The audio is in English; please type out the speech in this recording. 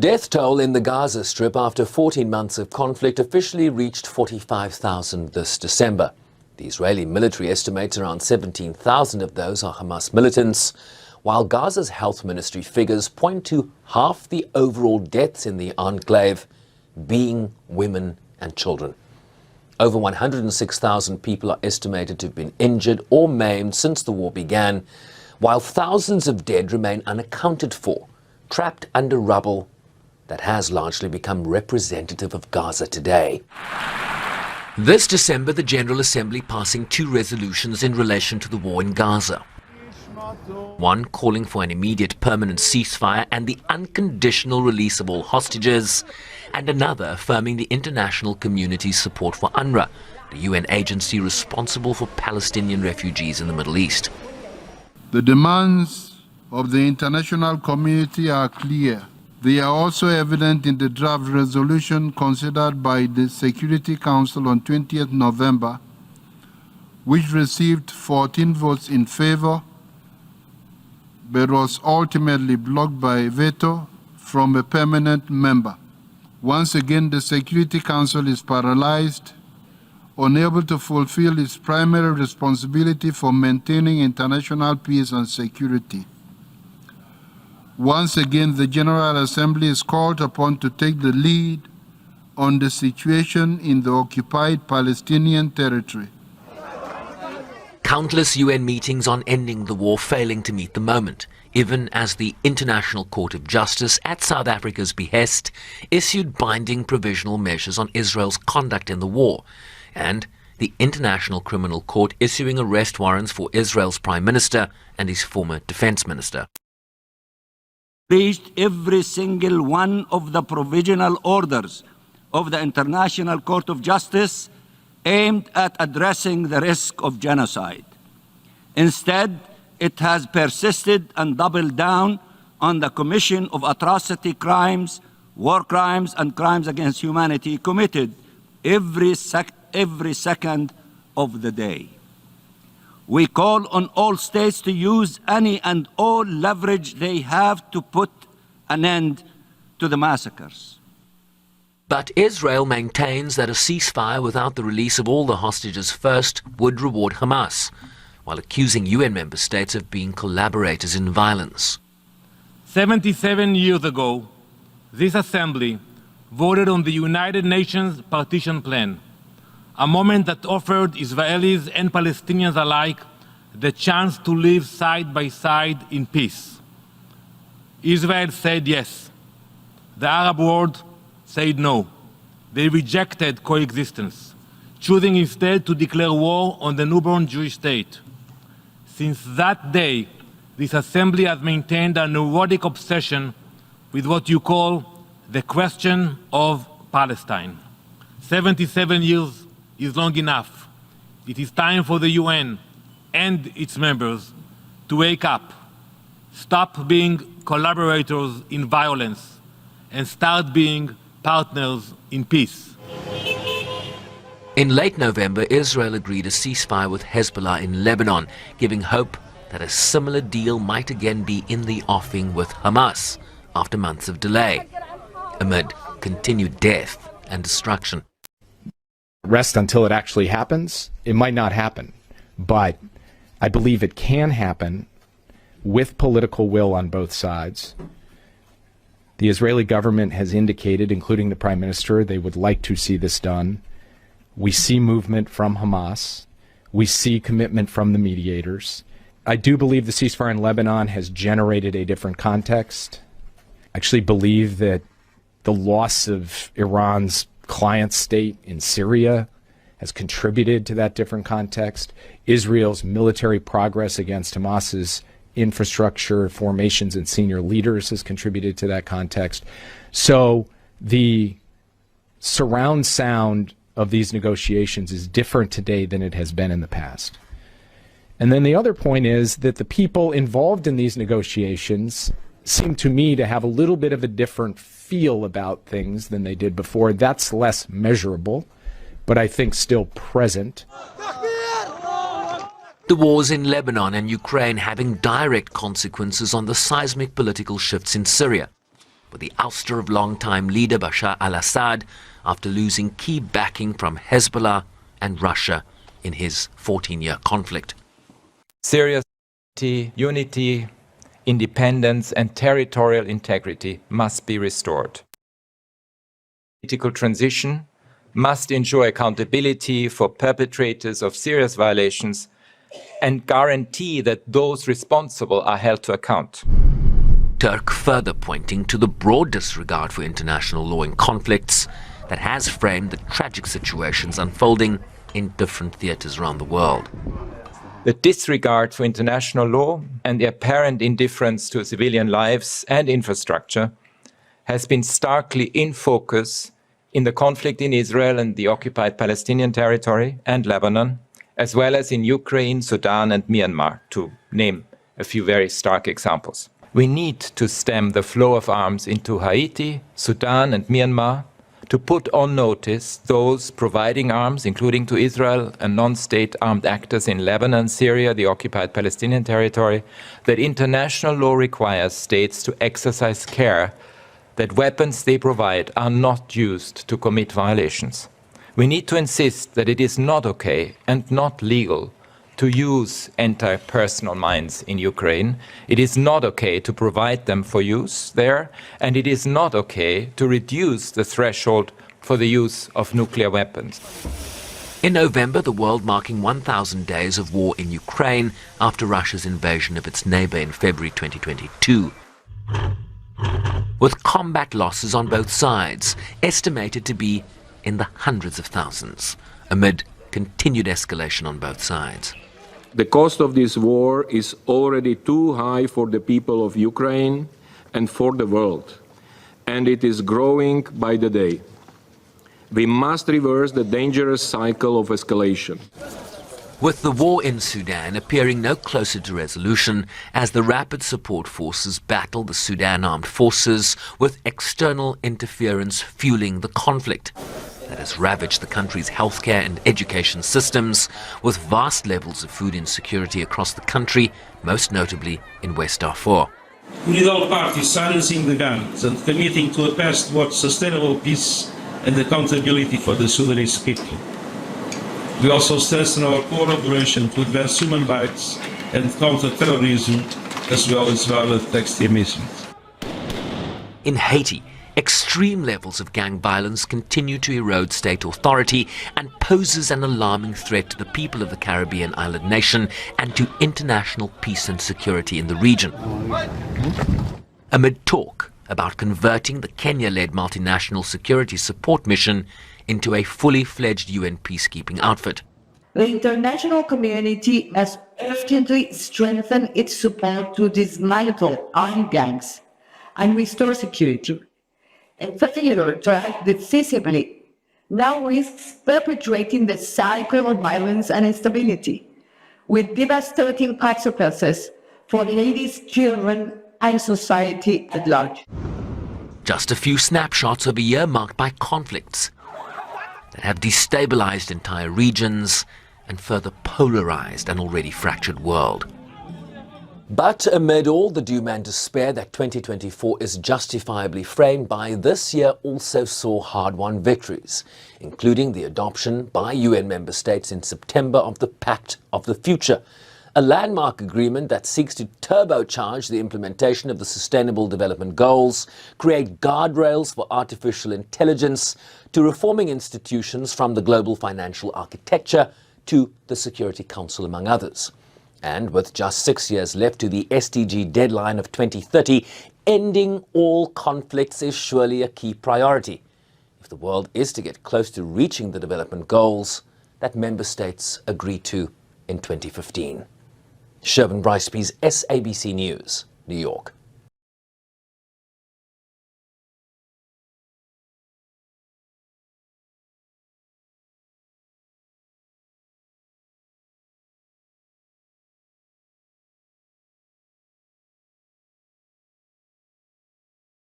death toll in the Gaza Strip after 14 months of conflict officially reached 45,000 this December. The Israeli military estimates around 17,000 of those are Hamas militants, while Gaza's health ministry figures point to half the overall deaths in the enclave being women and children. Over 106,000 people are estimated to have been injured or maimed since the war began, while thousands of dead remain unaccounted for, trapped under rubble that has largely become representative of Gaza today. This December, the General Assembly passing two resolutions in relation to the war in Gaza. One calling for an immediate permanent ceasefire and the unconditional release of all hostages, and another affirming the international community's support for UNRWA, the UN agency responsible for Palestinian refugees in the Middle East. The demands of the international community are clear. They are also evident in the draft resolution considered by the Security Council on 20th November, which received 14 votes in favor, but was ultimately blocked by a veto from a permanent member. Once again, the Security Council is paralyzed, unable to fulfill its primary responsibility for maintaining international peace and security. Once again, the General Assembly is called upon to take the lead on the situation in the occupied Palestinian territory. Countless UN meetings on ending the war failing to meet the moment, even as the International Court of Justice, at South Africa's behest, issued binding provisional measures on Israel's conduct in the war, and the International Criminal Court issuing arrest warrants for Israel's Prime Minister and his former Defense Minister. Reached every single one of the provisional orders of the International Court of Justice aimed at addressing the risk of genocide. Instead, it has persisted and doubled down on the commission of atrocity crimes, war crimes, and crimes against humanity committed every second of the day. We call on all states to use any and all leverage they have to put an end to the massacres. But Israel maintains that a ceasefire without the release of all the hostages first would reward Hamas, while accusing UN member states of being collaborators in violence. 77 years ago, this assembly voted on the United Nations partition plan, a moment that offered Israelis and Palestinians alike the chance to live side by side in peace. Israel said yes. The Arab world said no. They rejected coexistence, choosing instead to declare war on the newborn Jewish state. Since that day, this assembly has maintained a neurotic obsession with what you call the question of Palestine. 77 years is long enough. It is time for the UN and its members to wake up, stop being collaborators in violence, and start being partners in peace. In late November, Israel agreed a ceasefire with Hezbollah in Lebanon, giving hope that a similar deal might again be in the offing with Hamas after months of delay, amid continued death and destruction. Rest until it actually happens. It might not happen, but I believe it can happen with political will on both sides. The Israeli government has indicated, including the Prime Minister, they would like to see this done. We see movement from Hamas. We see commitment from the mediators. I do believe the ceasefire in Lebanon has generated a different context. I actually believe that the loss of Iran's client state in Syria has contributed to that different context. Israel's military progress against Hamas's infrastructure, formations, and senior leaders has contributed to that context. So the surround sound of these negotiations is different today than it has been in the past. And then the other point is that the people involved in these negotiations seem to me to have a little bit of a different feel about things than they did before. That's less measurable, but I think still present. The wars in Lebanon and Ukraine having direct consequences on the seismic political shifts in Syria. with the ouster of longtime leader Bashar al-Assad after losing key backing from Hezbollah and Russia in his 14-year conflict. Syria's unity, independence and territorial integrity must be restored. Political transition must ensure accountability for perpetrators of serious violations and guarantee that those responsible are held to account. Turk further pointing to the broad disregard for international law in conflicts that has framed the tragic situations unfolding in different theaters around the world. The disregard for international law and the apparent indifference to civilian lives and infrastructure has been starkly in focus in the conflict in Israel and the occupied Palestinian territory and Lebanon, as well as in Ukraine, Sudan and Myanmar, to name a few very stark examples. We need to stem the flow of arms into Haiti, Sudan and Myanmar, to put on notice those providing arms, including to Israel and non-state armed actors in Lebanon and Syria, the occupied Palestinian territory, that international law requires states to exercise care that weapons they provide are not used to commit violations. We need to insist that it is not okay and not legal to use anti-personnel mines in Ukraine. It is not okay to provide them for use there, and it is not okay to reduce the threshold for the use of nuclear weapons. In November, the world marking 1,000 days of war in Ukraine after Russia's invasion of its neighbor in February 2022. With combat losses on both sides estimated to be in the hundreds of thousands, amid continued escalation on both sides. The cost of this war is already too high for the people of Ukraine and for the world, and it is growing by the day. We must reverse the dangerous cycle of escalation. With the war in Sudan appearing no closer to resolution as the rapid support forces battle the Sudan armed forces, with external interference fueling the conflict that has ravaged the country's healthcare and education systems, with vast levels of food insecurity across the country, most notably in West Darfur. We need all parties silencing the guns and committing to a path towards sustainable peace and accountability for the Sudanese people. We also strengthen our cooperation to advance human rights and counter terrorism, as well as violent extremism. In Haiti, extreme levels of gang violence continue to erode state authority and poses an alarming threat to the people of the Caribbean island nation and to international peace and security in the region. Amid talk about converting the Kenya-led multinational security support mission into a fully fledged UN peacekeeping outfit. The international community has urgently strengthened its support to dismantle armed gangs and restore security. In particular, drug decisively now risks perpetuating the cycle of violence and instability, with devastating consequences for ladies, children, and society at large. Just a few snapshots of a year marked by conflicts that have destabilized entire regions and further polarized an already fractured world. But amid all the doom and despair that 2024 is justifiably framed by, this year also saw hard-won victories, including the adoption by UN member states in September of the Pact of the Future, a landmark agreement that seeks to turbocharge the implementation of the Sustainable Development Goals, create guardrails for artificial intelligence, to reforming institutions from the global financial architecture to the Security Council, among others. And with just 6 years left to the SDG deadline of 2030, ending all conflicts is surely a key priority if the world is to get close to reaching the development goals that member states agreed to in 2015. Sherwin Bryce-Pease, SABC News, New York.